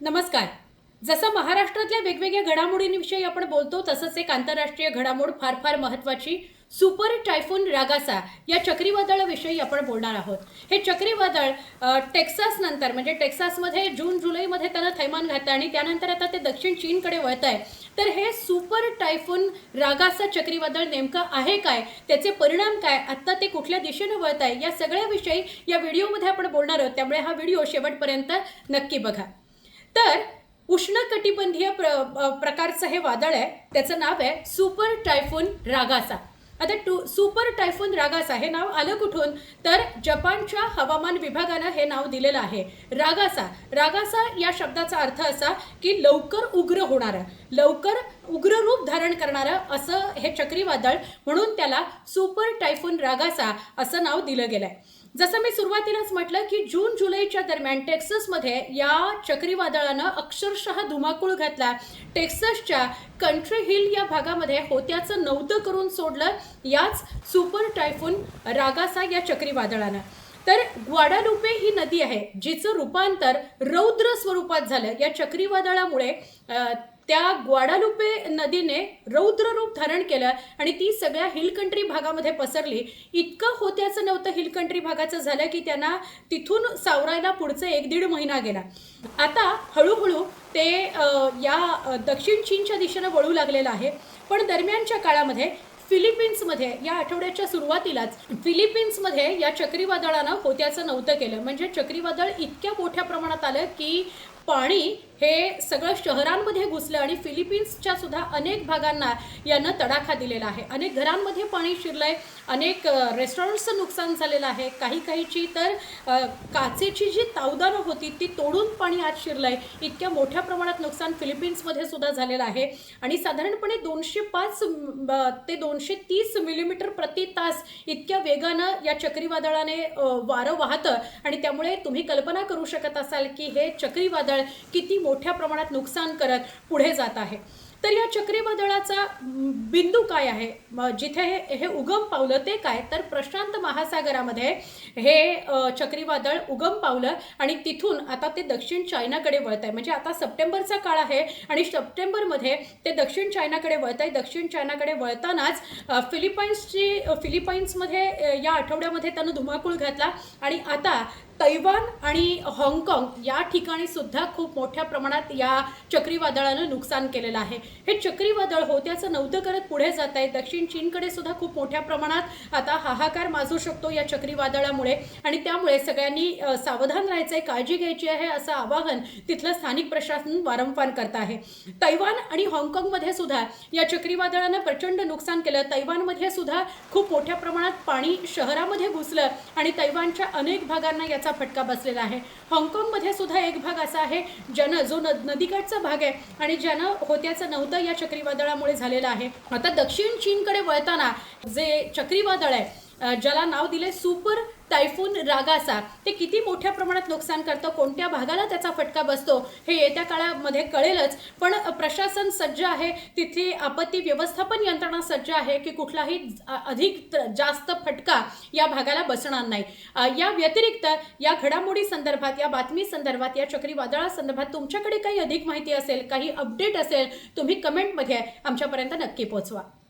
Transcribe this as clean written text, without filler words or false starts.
नमस्कार. जसं महाराष्ट्रातल्या वेगवेगळ्या घडामोडींविषयी आपण बोलतो तसंच एक आंतरराष्ट्रीय घडामोड फार फार महत्त्वाची सुपर टायफून रागासा या चक्रीवादळाविषयी आपण बोलणार आहोत. हे चक्रीवादळ टेक्सास नंतर म्हणजे टेक्सासमध्ये जून जुलैमध्ये त्यानं थैमान घातलं आणि त्यानंतर आता ते दक्षिण चीनकडे वळत आहे. तर हे सुपर टायफून रागासा चक्रीवादळ नेमकं आहे काय, त्याचे परिणाम काय, आत्ता ते कुठल्या दिशेने वळत आहे, या सगळ्याविषयी या व्हिडिओमध्ये आपण बोलणार आहोत. त्यामुळे हा व्हिडिओ शेवटपर्यंत नक्की बघा. तर उष्णकटिबंधीय प्रकारचं हे वादळ आहे. त्याचं नाव आहे सुपर टायफून रागासा. आता सुपर टायफून रागासा हे नाव आलं कुठून, तर जपानच्या हवामान विभागानं हे नाव दिलेलं आहे. रागासा रागासा या शब्दाचा अर्थ असा की लवकर उग्र होणारं, लवकर उग्र रूप धारण करणारं असं हे चक्रीवादळ, म्हणून त्याला सुपर टायफून रागासा असं नाव दिलं गेलं आहे. जसं मी सुरुवातीलाच म्हटलं की जून जुलैच्या दरम्यान टेक्सासमध्ये या चक्रीवादळानं अक्षरशः धुमाकूळ घातला. टेक्सासच्या कंट्री हिल या भागामध्ये होत्याचं नव्हतं करून सोडलं याच सुपर टायफून रागासा या चक्रीवादळानं. तर ग्वाडालुपे ही नदी आहे जिचं रूपांतर रौद्र स्वरूपात झालं या चक्रीवादळामुळे. त्या ग्वाडालुपे नदीने रौद्र रूप धारण केलं आणि ती सगळ्या हिल कंट्री भागामध्ये पसरली. इतकं होत्याचं नव्हतं हिल कंट्री भागाचं झालं की त्यांना तिथून सावरायला पुढचे 1-1.5 महिना गेला. आता हळूहळू ते या दक्षिण चीनच्या दिशेनं वळू लागलेलं आहे. पण दरम्यानच्या काळामध्ये फिलिपिन्समध्ये या आठवड्याच्या सुरुवातीलाच फिलिपिन्समध्ये या चक्रीवादळानं होत्याचं नव्हतं केलं. म्हणजे चक्रीवादळ इतक्या मोठ्या प्रमाणात आलं की पाणी हे सगळं शहरांमध्ये घुसलं आणि फिलिपिन्सच्या सुद्धा अनेक भागांना यानं तडाखा दिलेला आहे. अनेक घरांमध्ये पाणी शिरलंय, अनेक रेस्टॉरंट्सचं नुकसान झालेलं आहे. काहीची तर काचेची जी तावदानं होती ती तोडून पाणी आत शिरलंय. इतक्या मोठ्या प्रमाणात नुकसान फिलिपिन्समध्ये सुद्धा झालेलं आहे. आणि साधारणपणे 205 ते 230 मिलीमीटर प्रति तास इतक्या वेगानं या चक्रीवादळाने वारं वाहतं आणि त्यामुळे तुम्ही कल्पना करू शकत असाल की हे चक्रीवादळ किती मोठ्या प्रमाणात नुकसान करत पुढे जात आहे. तर या चक्रीवादळाचा बिंदू काय आहे, जिथे हे उगम पावलं ते काय, तर प्रशांत महासागरामध्ये हे चक्रीवादळ उगम पावलं आणि तिथून आता ते दक्षिण चायनाकडे वळत आहे. म्हणजे आता सप्टेंबरचा काळ आहे आणि सप्टेंबरमध्ये ते दक्षिण चायनाकडे वळत आहे. दक्षिण चायनाकडे वळतानाच फिलिपाईन्समध्ये या आठवड्यामध्ये त्यानं धुमाकूळ घातला आणि आता तैवान आणि हाँगकाँग या ठिकाणी सुद्धा खूप मोठ्या प्रमाणात या चक्रीवादळानं नुकसान केलेलं आहे. हे चक्रीवादळ होत्याचं नव्हतं करत पुढे जात आहे. दक्षिण चीनकडे सुद्धा खूप मोठ्या प्रमाणात आता हाहाकार माजू शकतो या चक्रीवादळामुळे आणि त्यामुळे सगळ्यांनी सावधान राहायचंय, काळजी घ्यायची आहे असं आवाहन तिथलं स्थानिक प्रशासन वारंवार करत आहे. तैवान आणि हाँगकाँगमध्ये सुद्धा या चक्रीवादळानं प्रचंड नुकसान केलं. तैवानमध्ये सुद्धा खूप मोठ्या प्रमाणात पाणी शहरामध्ये घुसलं आणि तैवानच्या अनेक भागांना याचा फटका बसलेला आहे. हाँगकाँगमध्ये सुद्धा एक भाग असा आहे ज्यानं जो नदीकाठचा भाग आहे आणि ज्यानं होत्याचं नव्हतं या चक्रीवादळामुळे झालेलं आहे. आता दक्षिण चीनकडे वळताना जे चक्रीवादळ आहे ज्याला नाव दिले सुपर टायफून रागासा, ते किती मोठ्या प्रमाणात नुकसान करतं, कोणत्या भागाला त्याचा फटका बसतो हे येत्या काळामध्ये कळेलच. पण प्रशासन सज्ज आहे, तिथे आपत्ती व्यवस्थापन यंत्रणा सज्ज आहे की कुठलाही अधिक जास्त फटका या भागाला बसणार नाही. या व्यतिरिक्त या घडामोडी संदर्भात, या बातमी संदर्भात, या चक्रीवादळासंदर्भात तुमच्याकडे काही अधिक माहिती असेल, काही अपडेट असेल, तुम्ही कमेंटमध्ये आमच्यापर्यंत नक्की पोहोचवा.